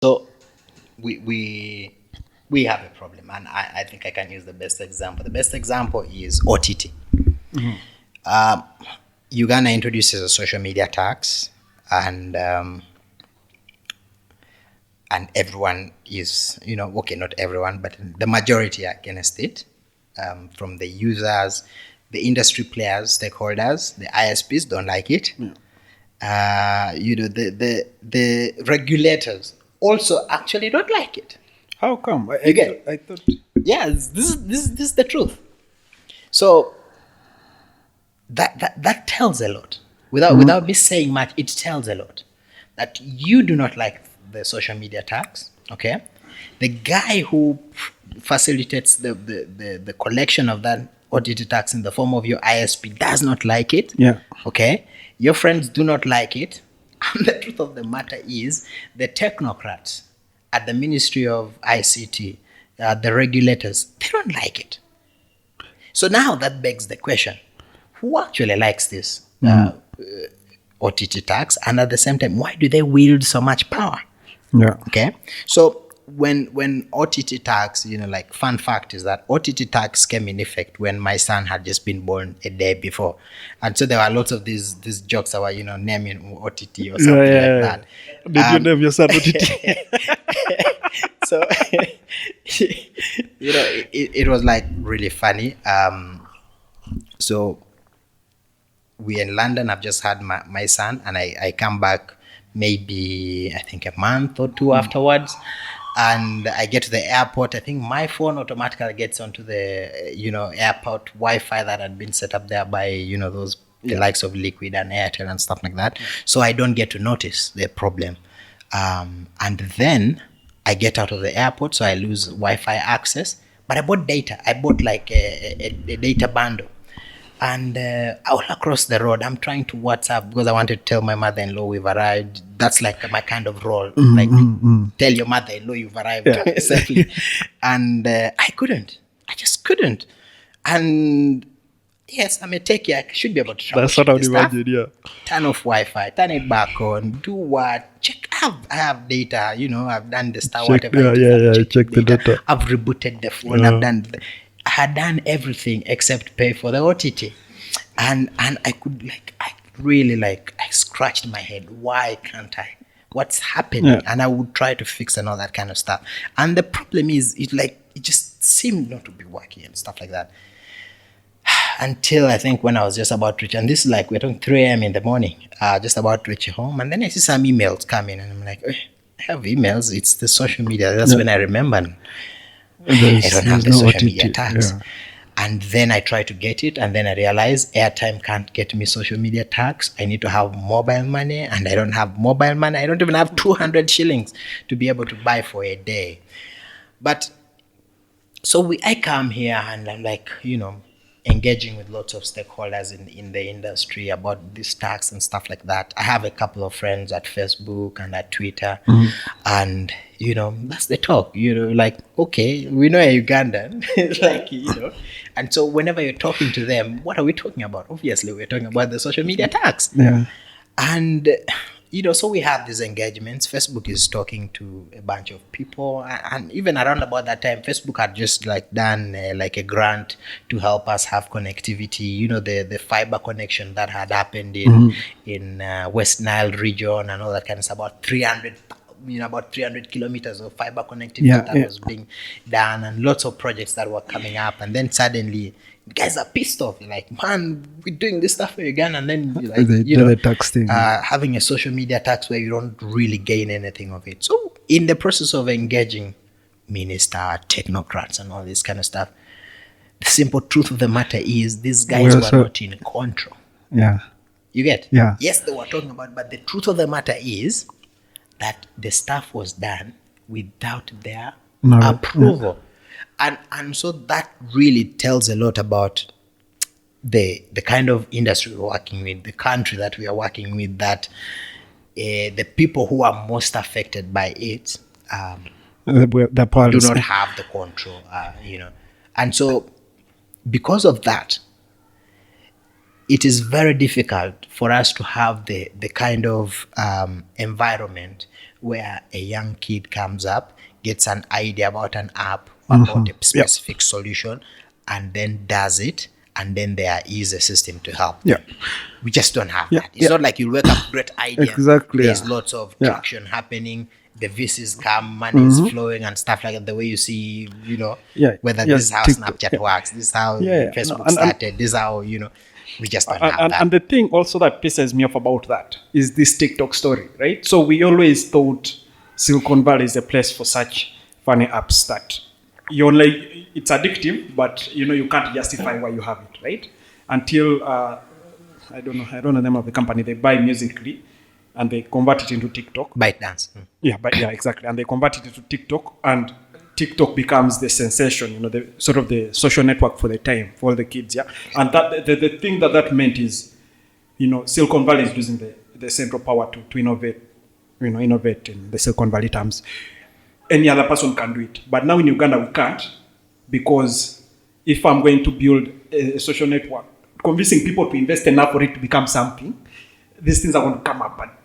So we have a problem, and I think I can use the best example. The best example is OTT. Um, Uganda introduces a social media tax, and everyone is, okay, not everyone, but the majority are against it. From the users, the industry players, stakeholders, the ISPs don't like it. The regulators also actually don't like it. How come? You get? I thought. Yes, this is the truth. So that tells a lot. Without me saying much, it tells a lot that you do not like the social media tax. Okay, the guy who facilitates the collection of that OTT tax in the form of your ISP does not like it. Yeah. Okay, your friends do not like it. And the truth of the matter is, the technocrats at the Ministry of ICT, the regulators, they don't like it. So now that begs the question: who actually likes this OTT tax, and at the same time, why do they wield so much power? Yeah. Okay, so when OTT tax, like, fun fact is that OTT tax came in effect when my son had just been born a day before, and so there were lots of these jokes about naming OTT or something like that. Did you name your son OTT? So it was like really funny. So we're in London. I've just had my son, and I come back maybe, I think, a month or two afterwards, and I get to the airport. I think my phone automatically gets onto the airport Wi-Fi that had been set up there by those the likes of Liquid and Airtel and stuff like that. So I don't get to notice the problem, and then I get out of the airport, so I lose Wi-Fi access. But I bought data. I bought like a data bundle. And all across the road, I'm trying to WhatsApp because I wanted to tell my mother-in-law we've arrived. That's like my kind of role. Like, tell your mother-in-law you've arrived. Yeah. Safely. And I couldn't. I just couldn't. And yes, I'm a techie. I should be able to That's what I would troubleshoot the stuff. imagine. Yeah. Turn off Wi-Fi, turn it back on, do what? Check. I have data. I've done the stuff. Check, Whatever. check the data. I've rebooted the phone. I had done everything except pay for the OTT, and I could I scratched my head. Why can't I? What's happening? Yeah. And I would try to fix and all that kind of stuff. And the problem is, it just seemed not to be working and stuff like that. Until I think when I was just about to reach, and this is like we're talking 3 a.m. in the morning, just about to reach home, and then I see some emails coming, and I'm like, I have emails. It's the social media. That's when I remember. I don't have the social media tax. Yeah. And then I try to get it, and then I realize airtime can't get me social media tax. I need to have mobile money, and I don't have mobile money. I don't even have 200 shillings to be able to buy for a day. But so I come here, and I'm like, engaging with lots of stakeholders in the industry about this tax and stuff like that. I have a couple of friends at Facebook and at Twitter, and that's the talk. Like, okay, we know a Ugandan, and so whenever you're talking to them, what are we talking about? Obviously, we're talking about the social media tax. Yeah. And so we have these engagements. Facebook is talking to a bunch of people, and even around about that time, Facebook had just done a grant to help us have connectivity. The fiber connection that had happened in West Nile region and all that kind of stuff. About 300 kilometers of fiber connectivity was being done, and lots of projects that were coming up. And then suddenly, guys are pissed off. You're like, man, we're doing this stuff for Uganda, and then the tax thing. Having a social media tax where you don't really gain anything of it. So in the process of engaging minister, technocrats, and all this kind of stuff, the simple truth of the matter is these guys were not in control. Yeah. You get? Yeah. Yes, they were talking about, but the truth of the matter is that the stuff was done without their approval. Yeah. And so that really tells a lot about the kind of industry we're working with, the country that we are working with, that the people who are most affected by it do not have the control, And so because of that, it is very difficult for us to have the kind of environment where a young kid comes up, gets an idea about an app, about a specific solution, and then does it, and then there is a system to help. Yeah. We just don't have that. It's not like you wake up great idea. Exactly. There's lots of traction happening. The VCs come, money is flowing and stuff like that. The way you see, whether this is how Snapchat works, this is how Facebook started, this is how, we just don't have that. And the thing also that pisses me off about that is this TikTok story, right? So we always thought Silicon Valley is a place for such funny apps that it's addictive, but you can't justify why you have it, right? Until I don't know the name of the company. They buy Musical.ly and they convert it into TikTok. ByteDance. Yeah, exactly. And they convert it into TikTok, and TikTok becomes the sensation, the sort of the social network for the time for all the kids. Yeah, and that the thing that meant is, Silicon Valley is losing the central power to innovate, innovate in the Silicon Valley terms. Any other person can do it, but now in Uganda we can't, because if I'm going to build a social network, convincing people to invest enough for it to become something, these things are going to come up, but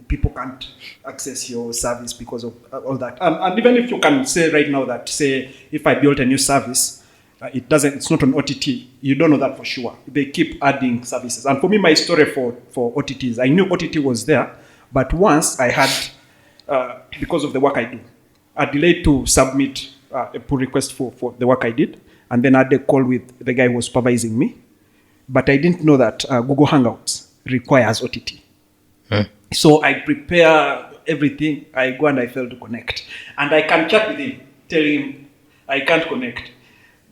people can't access your service because of all that. And even if you can say right now that, say, if I built a new service, it's not on OTT, you don't know that for sure. They keep adding services. And for me, my story for OTTs, I knew OTT was there, but once I had, because of the work I do, I delayed to submit a pull request for the work I did, and then I had a call with the guy who was supervising me. But I didn't know that Google Hangouts requires OTT. So I prepare everything. I go and I fail to connect. And I can chat with him, tell him I can't connect.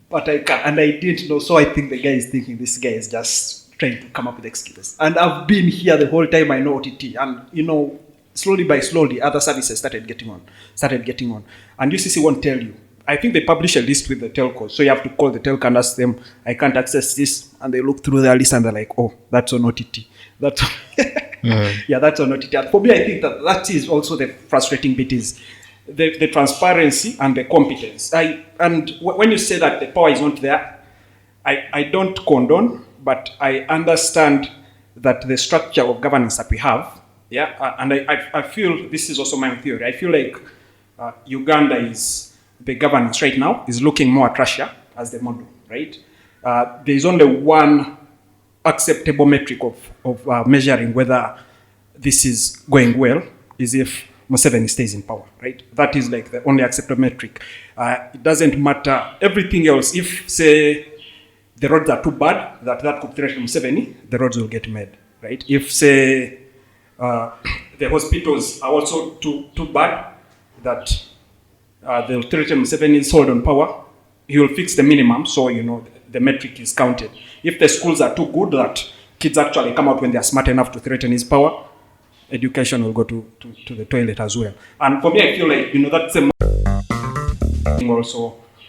But I can. And I didn't know. So I think the guy is thinking this guy is just trying to come up with excuses. And I've been here the whole time I know OTT. And, slowly by slowly, other services started getting on. And UCC won't tell you. I think they publish a list with the telcos. So you have to call the telco and ask them, I can't access this. And they look through their list and they're like, oh, that's on OTT. That's on OTT. And for me, I think that is also the frustrating bit, is the transparency and the competence. And when you say that the power is not there, I don't condone, but I understand that the structure of governance that we have, and I feel, this is also my theory, I feel like Uganda the governance right now is looking more at Russia as the model, right? There is only one acceptable metric of measuring whether this is going well, is if Museveni stays in power, right? That is like the only acceptable metric. It doesn't matter everything else. If, say, the roads are too bad that could threaten Museveni, the roads will get made, right? If, say, the hospitals are also too bad that they'll threaten Museveni's hold on power, he will fix the minimum, so the metric is counted. If the schools are too good that kids actually come out when they are smart enough to threaten his power, education will go to the toilet as well. And for me, I feel like that's a also